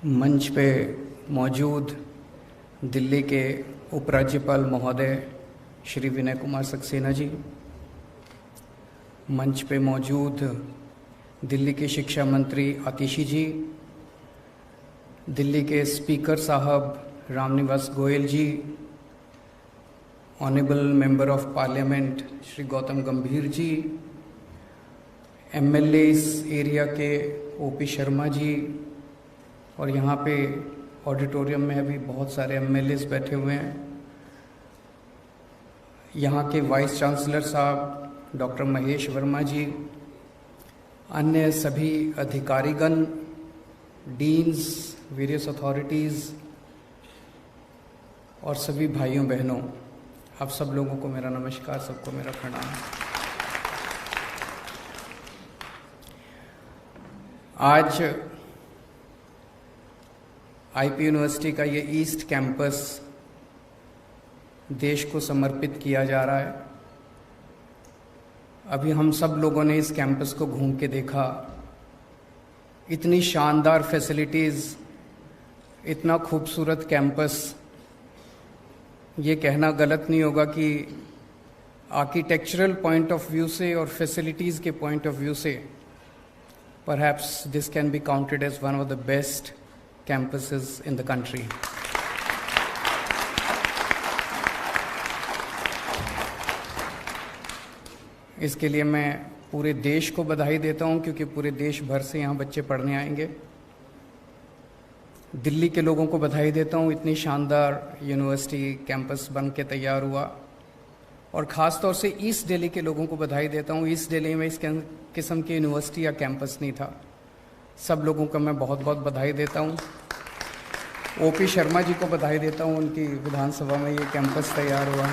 मंच पे मौजूद दिल्ली के उपराज्यपाल महोदय श्री विनय कुमार सक्सेना जी, मंच पे मौजूद दिल्ली के शिक्षा मंत्री आतिशी जी, दिल्ली के स्पीकर साहब Ramniwas Goyal ji, honourable member of parliament Shri Gautam Gambhir ji, MLA इस एरिया के ओपी शर्मा जी, और यहाँ पे ऑडिटोरियम में अभी बहुत सारे एमएलएस बैठे हुए हैं, यहाँ के वाइस चांसलर साहब डॉक्टर महेश वर्मा जी, अन्य सभी अधिकारीगण, डीन्स, वेरियस अथॉरिटीज़ और सभी भाइयों बहनों, आप सब लोगों को मेरा नमस्कार, सबको मेरा प्रणाम। आज आईपी यूनिवर्सिटी का ये ईस्ट कैंपस देश को समर्पित किया जा रहा है। अभी हम सब लोगों ने इस कैंपस को घूम के देखा, इतनी शानदार फैसिलिटीज़, इतना खूबसूरत कैंपस। ये कहना गलत नहीं होगा कि आर्किटेक्चरल पॉइंट ऑफ व्यू से और फैसिलिटीज़ के पॉइंट ऑफ व्यू से perhaps this can be counted as one of the best campuses in the country. इसके लिए मैं पूरे देश को बधाई देता हूं, क्योंकि पूरे देश भर से यहाँ बच्चे पढ़ने आएंगे। दिल्ली के लोगों को बधाई देता हूं, इतनी शानदार यूनिवर्सिटी कैंपस बन के तैयार हुआ, और ख़ास तौर से ईस्ट दिल्ली के लोगों को बधाई देता हूं। ईस्ट दिल्ली में इस किस्म की यूनिवर्सिटी या कैंपस नहीं था। सब लोगों का मैं बहुत बहुत बधाई देता हूं। ओपी शर्मा जी को बधाई देता हूं, उनकी विधानसभा में ये कैंपस तैयार हुआ।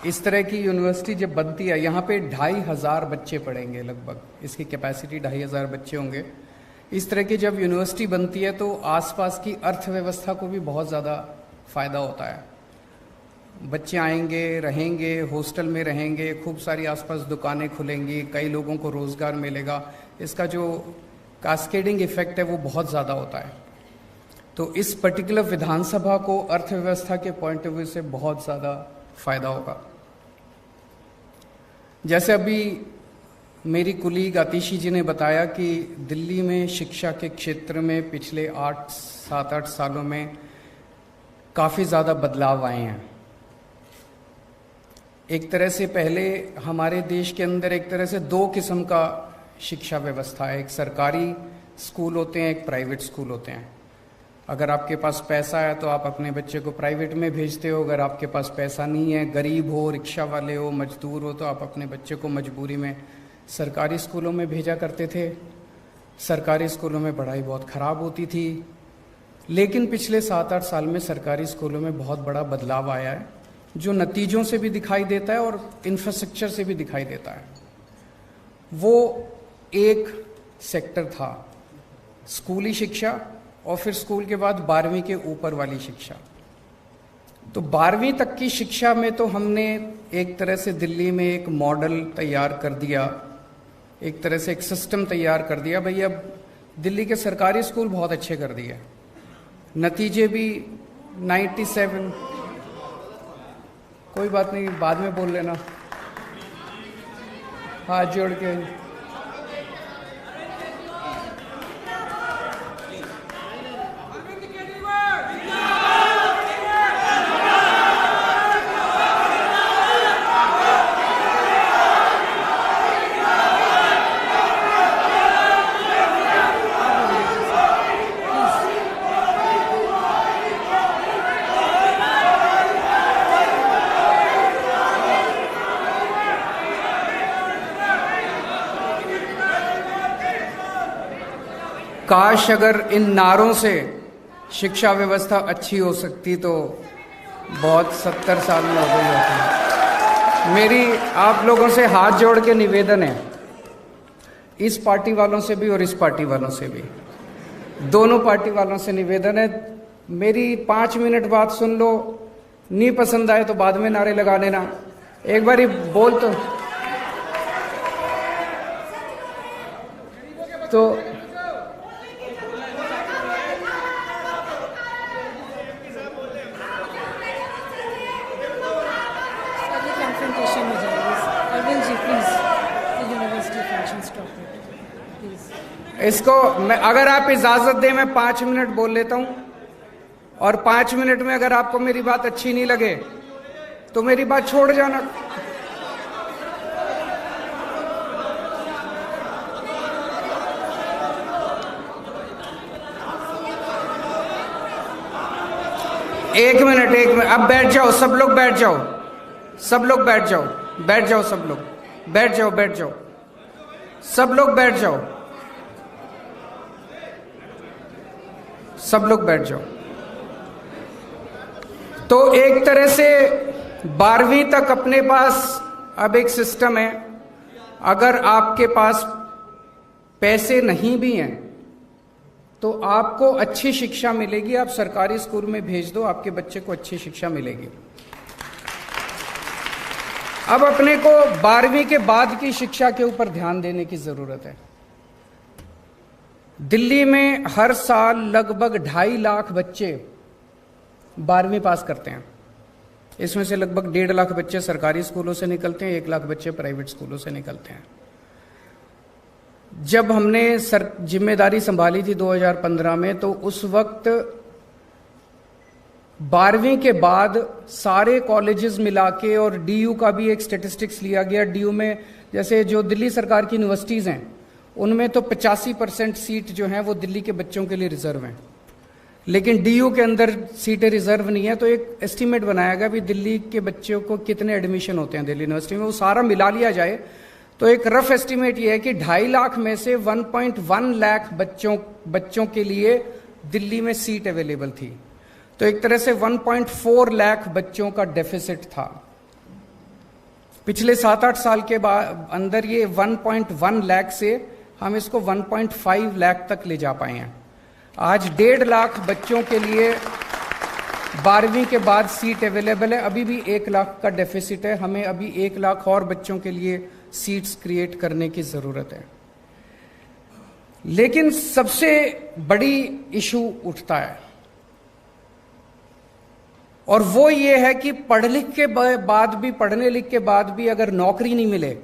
इस तरह की यूनिवर्सिटी जब बनती है, यहाँ पे 2500 बच्चे पढ़ेंगे लगभग, इसकी कैपेसिटी 2500 बच्चे होंगे। इस तरह की जब यूनिवर्सिटी बनती है तो आसपास की अर्थव्यवस्था को भी बहुत ज़्यादा फ़ायदा होता है। बच्चे आएंगे, रहेंगे, हॉस्टल में रहेंगे, खूब सारी आसपास दुकानें खुलेंगी, कई लोगों को रोज़गार मिलेगा। इसका जो कास्केडिंग इफेक्ट है वो बहुत ज़्यादा होता है। तो इस पर्टिकुलर विधानसभा को अर्थव्यवस्था के पॉइंट ऑफ व्यू से बहुत ज़्यादा फ़ायदा होगा। जैसे अभी मेरी कुलीग आतिशी जी ने बताया कि दिल्ली में शिक्षा के क्षेत्र में पिछले 7-8 सालों में काफ़ी ज़्यादा बदलाव आए हैं। एक तरह से पहले हमारे देश के अंदर एक तरह से 2 किस्म का शिक्षा व्यवस्था है। एक सरकारी स्कूल होते हैं, एक प्राइवेट स्कूल होते हैं। अगर आपके पास पैसा है तो आप अपने बच्चे को प्राइवेट में भेजते हो। अगर आपके पास पैसा नहीं है, गरीब हो, रिक्शा वाले हो, मजदूर हो, तो आप अपने बच्चे को मजबूरी में सरकारी स्कूलों में भेजा करते थे। सरकारी स्कूलों में पढ़ाई बहुत ख़राब होती थी। लेकिन पिछले 7-8 साल में सरकारी स्कूलों में बहुत बड़ा बदलाव आया है, जो नतीजों से भी दिखाई देता है और इंफ्रास्ट्रक्चर से भी दिखाई देता है। वो एक सेक्टर था स्कूली शिक्षा, और फिर स्कूल के बाद 12वीं के ऊपर वाली शिक्षा। तो 12वीं तक की शिक्षा में तो हमने एक तरह से दिल्ली में एक मॉडल तैयार कर दिया, एक तरह से एक सिस्टम तैयार कर दिया। भाई अब दिल्ली के सरकारी स्कूल बहुत अच्छे कर दिए, नतीजे भी 97। कोई बात नहीं, बाद में बोल लेना, हाथ जोड़ के। काश अगर इन नारों से शिक्षा व्यवस्था अच्छी हो सकती तो बहुत 70 साल में हो गई होती। मेरी आप लोगों से हाथ जोड़ के निवेदन है, इस पार्टी वालों से भी और इस पार्टी वालों से भी, दोनों पार्टी वालों से निवेदन है, मेरी 5 मिनट बात सुन लो, नहीं पसंद आए तो बाद में नारे लगा लेना। एक बार बोल तो तो कंफ्रंटेशन हो जाएगी। Arvind ji please, university function stop please. इसको मैं, अगर आप इजाजत दें, मैं 5 मिनट बोल लेता हूं, और 5 मिनट में अगर आपको मेरी बात अच्छी नहीं लगे तो मेरी बात छोड़ जाना। एक मिनट, अब बैठ जाओ, सब लोग बैठ जाओ, सब लोग बैठ जाओ, बैठ जाओ, सब लोग बैठ जाओ, बैठ जाओ, सब लोग बैठ जाओ, सब लोग बैठ जाओ। तो एक तरह से 12वीं तक अपने पास अब एक सिस्टम है, अगर आपके पास पैसे नहीं भी हैं तो आपको अच्छी शिक्षा मिलेगी। आप सरकारी स्कूल में भेज दो, आपके बच्चे को अच्छी शिक्षा मिलेगी। अब अपने को 12वीं के बाद की शिक्षा के ऊपर ध्यान देने की जरूरत है। दिल्ली में हर साल लगभग 2.5 लाख बच्चे 12वीं पास करते हैं। इसमें से लगभग 1.5 लाख बच्चे सरकारी स्कूलों से निकलते हैं, 1 लाख बच्चे प्राइवेट स्कूलों से निकलते हैं। जब हमने जिम्मेदारी संभाली थी 2015 में, तो उस वक्त 12वीं के बाद सारे कॉलेजेस मिला के, और डीयू का भी एक स्टेटिस्टिक्स लिया गया। डीयू में जैसे जो दिल्ली सरकार की यूनिवर्सिटीज हैं, उनमें तो 85% सीट जो हैं वो दिल्ली के बच्चों के लिए रिजर्व हैं, लेकिन डीयू के अंदर सीटें रिजर्व नहीं है। तो एक एस्टीमेट बनाया गया भी दिल्ली के बच्चों को कितने एडमिशन होते हैं दिल्ली यूनिवर्सिटी में, वो सारा मिला लिया जाए तो एक रफ एस्टीमेट ये है कि 2.5 लाख में से 1.1 लाख बच्चों के लिए दिल्ली में सीट अवेलेबल थी। तो एक तरह से 1.4 लाख बच्चों का डेफिसिट था। पिछले 7-8 साल के बाद अंदर ये 1.1 लाख से हम इसको 1.5 लाख तक ले जा पाए हैं। आज 1.5 लाख बच्चों के लिए 12वीं के बाद सीट अवेलेबल है। अभी भी 1 लाख का डेफिसिट है, हमें अभी 1 लाख और बच्चों के लिए सीट्स क्रिएट करने की जरूरत है। लेकिन सबसे बड़ी इशू उठता है, और वो ये है कि पढ़ने लिख के बाद भी अगर नौकरी नहीं मिले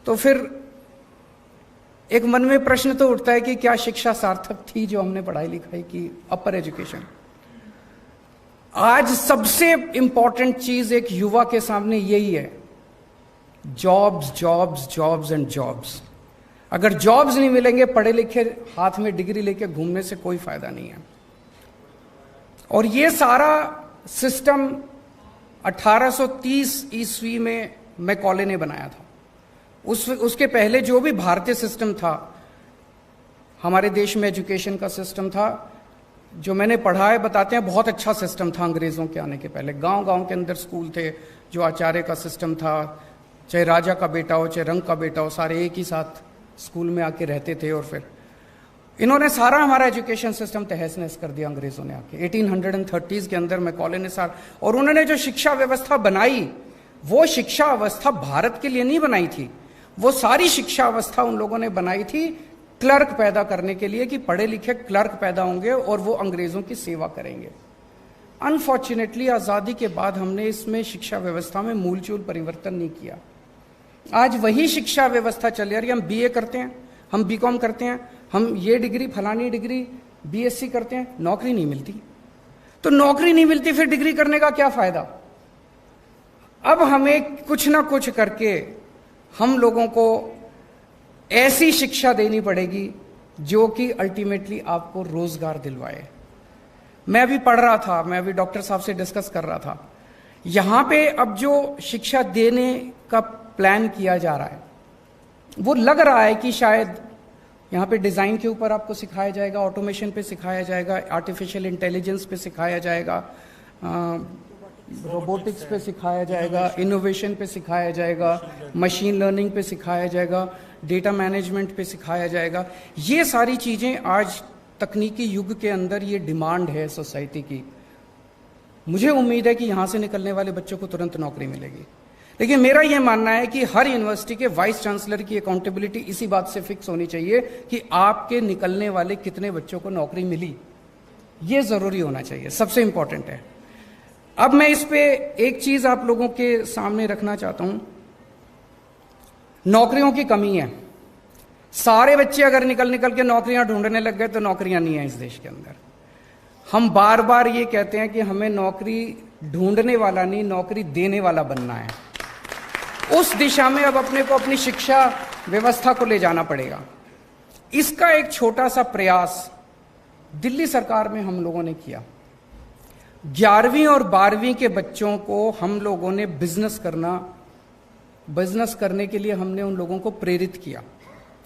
तो फिर एक मन में प्रश्न तो उठता है कि क्या शिक्षा सार्थक थी जो हमने पढ़ाई लिखाई की, अपर एजुकेशन। आज सबसे इंपॉर्टेंट चीज एक युवा के सामने यही है, jobs, jobs, jobs and jobs. अगर जॉब्स नहीं मिलेंगे, पढ़े लिखे हाथ में डिग्री लेके घूमने से कोई फायदा नहीं है। और ये सारा सिस्टम 1830 ईस्वी में मैकॉले ने बनाया था। उसके पहले जो भी भारतीय सिस्टम था, हमारे देश में एजुकेशन का सिस्टम था, जो मैंने पढ़ा है बताते हैं बहुत अच्छा सिस्टम था। अंग्रेजों के आने के पहले गांव गांव के अंदर स्कूल थे, जो आचार्य का सिस्टम था, चाहे राजा का बेटा हो चाहे रंग का बेटा हो, सारे एक ही साथ स्कूल में आके रहते थे। और फिर इन्होंने सारा हमारा एजुकेशन सिस्टम तहस नहस कर दिया अंग्रेजों ने आके 1830s के अंदर मैकॉले ने सारा। और उन्होंने जो शिक्षा व्यवस्था बनाई, वो शिक्षा व्यवस्था भारत के लिए नहीं बनाई थी, वो सारी शिक्षा व्यवस्था उन लोगों ने बनाई थी क्लर्क पैदा करने के लिए, कि पढ़े लिखे क्लर्क पैदा होंगे और वो अंग्रेजों की सेवा करेंगे। अनफॉर्चुनेटली आजादी के बाद हमने इसमें शिक्षा व्यवस्था में मूलचूल परिवर्तन नहीं किया। आज वही शिक्षा व्यवस्था चल रही है। हम बीए करते हैं, हम बीकॉम करते हैं, हम ये डिग्री फलानी डिग्री बीएससी करते हैं, नौकरी नहीं मिलती। तो नौकरी नहीं मिलती, फिर डिग्री करने का क्या फायदा। अब हमें कुछ ना कुछ करके हम लोगों को ऐसी शिक्षा देनी पड़ेगी जो कि अल्टीमेटली आपको रोजगार दिलवाए। मैं अभी पढ़ रहा था, मैं अभी डॉक्टर साहब से डिस्कस कर रहा था, यहां पे अब जो शिक्षा देने का प्लान किया जा रहा है, वो लग रहा है कि शायद यहाँ पे डिजाइन के ऊपर आपको सिखाया जाएगा, ऑटोमेशन पे सिखाया जाएगा, आर्टिफिशियल इंटेलिजेंस पे सिखाया जाएगा, रोबोटिक्स पे सिखाया जाएगा, इनोवेशन पे सिखाया जाएगा, मशीन लर्निंग पे सिखाया जाएगा, डेटा मैनेजमेंट पे सिखाया जाएगा। ये सारी चीजें आज तकनीकी युग के अंदर ये डिमांड है सोसाइटी की। मुझे उम्मीद है कि यहां से निकलने वाले बच्चों को तुरंत नौकरी मिलेगी। लेकिन मेरा यह मानना है कि हर यूनिवर्सिटी के वाइस चांसलर की अकाउंटेबिलिटी इसी बात से फिक्स होनी चाहिए कि आपके निकलने वाले कितने बच्चों को नौकरी मिली, यह जरूरी होना चाहिए, सबसे इंपॉर्टेंट है। अब मैं इस पे एक चीज आप लोगों के सामने रखना चाहता हूं। नौकरियों की कमी है, सारे बच्चे अगर निकल के नौकरियां ढूंढने लग गए तो नौकरियां नहीं है इस देश के अंदर। हम बार बार ये कहते हैं कि हमें नौकरी ढूंढने वाला नहीं, नौकरी देने वाला बनना है। उस दिशा में अब अपने को अपनी शिक्षा व्यवस्था को ले जाना पड़ेगा। इसका एक छोटा सा प्रयास दिल्ली सरकार में हम लोगों ने किया। 11वीं और 12वीं के बच्चों को हम लोगों ने बिजनेस करने के लिए हमने उन लोगों को प्रेरित किया।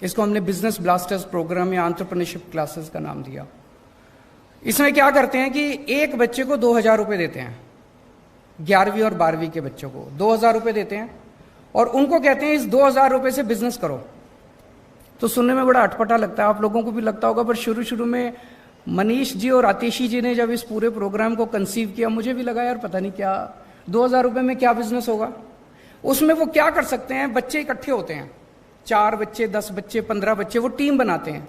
इसको हमने बिजनेस ब्लास्टर्स प्रोग्राम या एंटरप्रेन्योरशिप क्लासेस का नाम दिया। इसमें क्या करते हैं कि एक बच्चे को 2000 रुपए देते हैं, 11वीं और 12वीं के बच्चों को 2000 रुपए देते हैं और उनको कहते हैं इस 2000 रुपए से बिजनेस करो। तो सुनने में बड़ा अटपटा लगता है, आप लोगों को भी लगता होगा, पर शुरू में मनीष जी और आतिशी जी ने जब इस पूरे प्रोग्राम को कंसीव किया, मुझे भी लगा यार पता नहीं क्या 2000 रुपए में क्या बिजनेस होगा। उसमें वो क्या कर सकते हैं, बच्चे इकट्ठे होते हैं, 4 बच्चे, 10 बच्चे, 15 बच्चे, वो टीम बनाते हैं।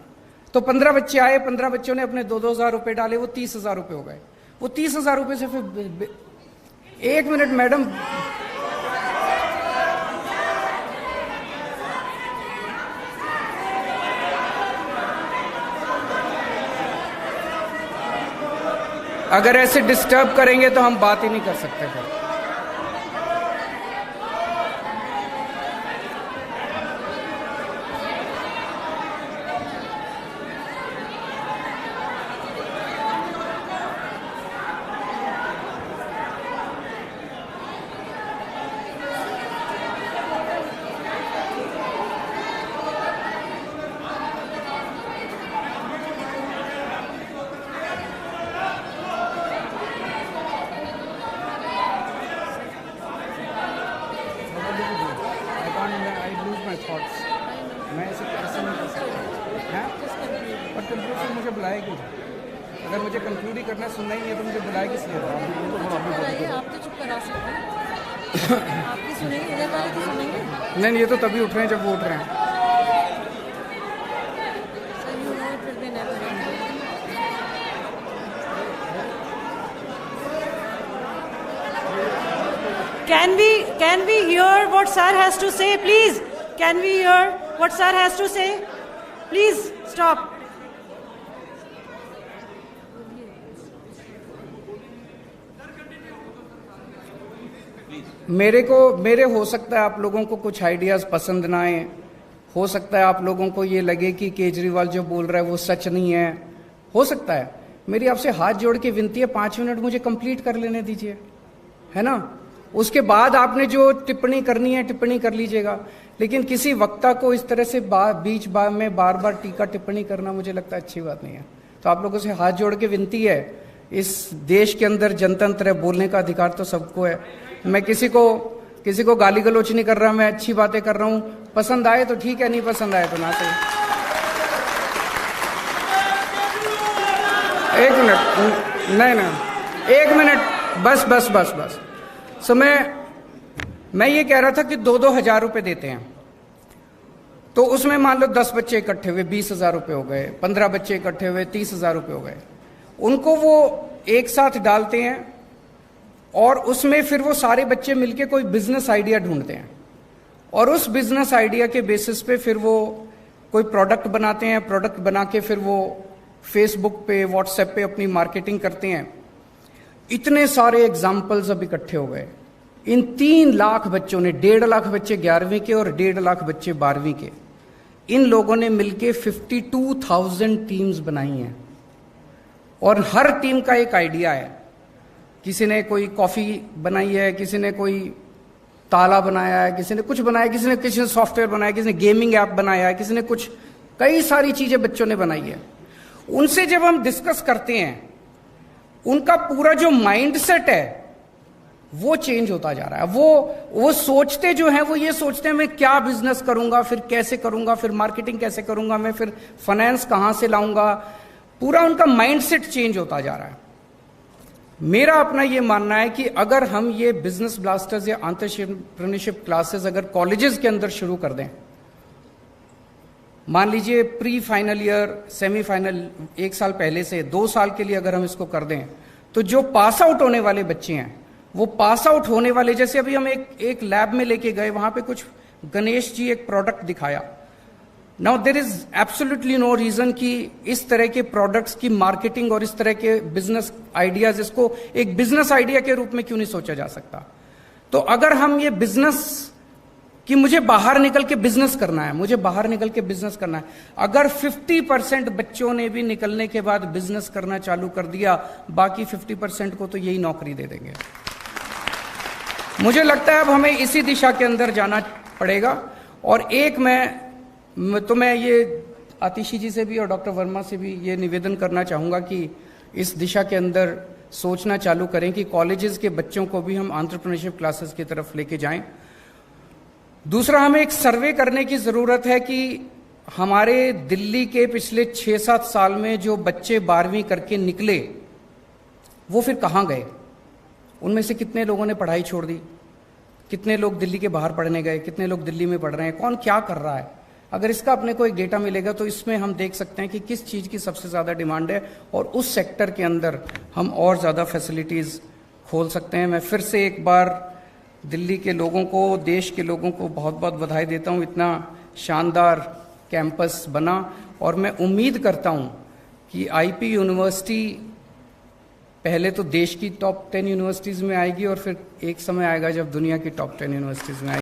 तो 15 बच्चे आए, 15 बच्चों ने अपने 2-2000 रुपए डाले, वो 30,000 रुपए हो गए। वो 30,000 रुपए से फिर 1 मिनट मैडम, अगर ऐसे डिस्टर्ब करेंगे तो हम बात ही नहीं कर सकते फिर। मैं ऐसे कैसे नहीं कर सकता है, और कंक्लूड मुझे बुलाए क्यों? अगर मुझे कंक्लूड ही करना, सुनना ही नहीं है तो मुझे बुलाए किस लिए? आप तो चुप करा सकते हैं, आपकी सुनेंगे, इधर वाले की सुनेंगे। नहीं, ये तो तभी उठ रहे हैं जब वो उठ रहे हैं। Can we hear what sir has to say, please? Can we hear what sir has to say? Please stop. मेरे हो सकता है आप लोगों को कुछ आइडियाज पसंद ना आए, हो सकता है आप लोगों को ये लगे कि केजरीवाल जो बोल रहा है वो सच नहीं है, हो सकता है। मेरी आपसे हाथ जोड़ के विनती है, 5 मिनट मुझे कंप्लीट कर लेने दीजिए, है ना? उसके बाद आपने जो टिप्पणी करनी है टिप्पणी कर लीजिएगा, लेकिन किसी वक्ता को इस तरह से बीच में बार बार टीका टिप्पणी करना मुझे लगता है अच्छी बात नहीं है। तो आप लोगों से हाथ जोड़ के विनती है, इस देश के अंदर जनतंत्र है, बोलने का अधिकार तो सबको है। मैं किसी को गाली गलौच नहीं कर रहा, मैं अच्छी बातें कर रहा हूं। पसंद आए तो ठीक है, नहीं पसंद आए तो ना सही। एक मिनट, नहीं, 1 मिनट, बस। सो मैं ये कह रहा था कि 2-2 हजार रुपए देते हैं, तो उसमें मान लो 10 बच्चे इकट्ठे हुए 20,000 रुपए हो गए, 15 बच्चे इकट्ठे हुए 30,000 रुपए हो गए। उनको वो एक साथ डालते हैं और उसमें फिर वो सारे बच्चे मिलके कोई बिजनेस आइडिया ढूंढते हैं और उस बिजनेस आइडिया के बेसिस पे फिर वो कोई प्रोडक्ट बनाते हैं। प्रोडक्ट बना के फिर वो फेसबुक पे, व्हाट्सएप पे अपनी मार्केटिंग करते हैं। इतने सारे एग्जाम्पल्स अब इकट्ठे हो गए। इन 3 लाख बच्चों ने, 1.5 लाख बच्चे 11वीं के और 1.5 लाख बच्चे 12वीं के, इन लोगों ने मिलके 52,000 टीम्स बनाई हैं और हर टीम का एक आइडिया है। किसी ने कोई कॉफी बनाई है, किसी ने कोई ताला बनाया है, किसी ने कुछ बनाया, किसी ने सॉफ्टवेयर बनाया, किसी ने गेमिंग ऐप बनाया है, किसी ने कुछ, कई सारी चीजें बच्चों ने बनाई है। उनसे जब हम डिस्कस करते हैं, उनका पूरा जो माइंडसेट है वो चेंज होता जा रहा है। वो सोचते जो है, वो ये सोचते हैं मैं क्या बिजनेस करूंगा, फिर कैसे करूंगा, फिर मार्केटिंग कैसे करूंगा, मैं फिर फाइनेंस कहां से लाऊंगा। पूरा उनका माइंडसेट चेंज होता जा रहा है। मेरा अपना ये मानना है कि अगर हम ये बिजनेस ब्लास्टर्स या एंटरप्रेन्योरशिप क्लासेस अगर कॉलेजेस के अंदर शुरू कर दें, मान लीजिए प्री फाइनल ईयर, सेमीफाइनल 1 साल पहले से 2 साल के लिए अगर हम इसको कर दें, तो जो पास आउट होने वाले बच्चे हैं, वो पास आउट होने वाले, जैसे अभी हम एक लैब में लेके गए, वहां पे कुछ गणेश जी एक प्रोडक्ट दिखाया। Now there is absolutely no reason कि इस तरह के प्रोडक्ट्स की मार्केटिंग और इस तरह के बिजनेस आइडियाज, इसको एक बिजनेस आइडिया के रूप में क्यों नहीं सोचा जा सकता। तो अगर हम ये बिजनेस कि मुझे बाहर निकल के बिजनेस करना है, मुझे बाहर निकल के बिजनेस करना है, अगर 50% बच्चों ने भी निकलने के बाद बिजनेस करना चालू कर दिया, बाकी 50% को तो यही नौकरी दे देंगे। मुझे लगता है अब हमें इसी दिशा के अंदर जाना पड़ेगा। और एक मैं ये आतिशी जी से भी और डॉक्टर वर्मा से भी ये निवेदन करना चाहूंगा कि इस दिशा के अंदर सोचना चालू करें कि कॉलेजेस के बच्चों को भी हम एंटरप्रेन्योरशिप क्लासेस की तरफ लेके जाएं। दूसरा, हमें एक सर्वे करने की जरूरत है कि हमारे दिल्ली के पिछले 6-7 साल में जो बच्चे 12वीं करके निकले, वो फिर कहां गए? उनमें से कितने लोगों ने पढ़ाई छोड़ दी, कितने लोग दिल्ली के बाहर पढ़ने गए, कितने लोग दिल्ली में पढ़ रहे हैं, कौन क्या कर रहा है। अगर इसका अपने को एक डेटा मिलेगा तो इसमें हम देख सकते हैं कि किस चीज की सबसे ज्यादा डिमांड है और उस सेक्टर के अंदर हम और ज्यादा फैसिलिटीज खोल सकते हैं। मैं फिर से एक बार दिल्ली के लोगों को, देश के लोगों को बहुत बहुत बधाई देता हूं, इतना शानदार कैंपस बना। और मैं उम्मीद करता हूं कि आईपी यूनिवर्सिटी पहले तो देश की टॉप 10 यूनिवर्सिटीज में आएगी और फिर एक समय आएगा जब दुनिया की टॉप 10 यूनिवर्सिटीज में आएगी।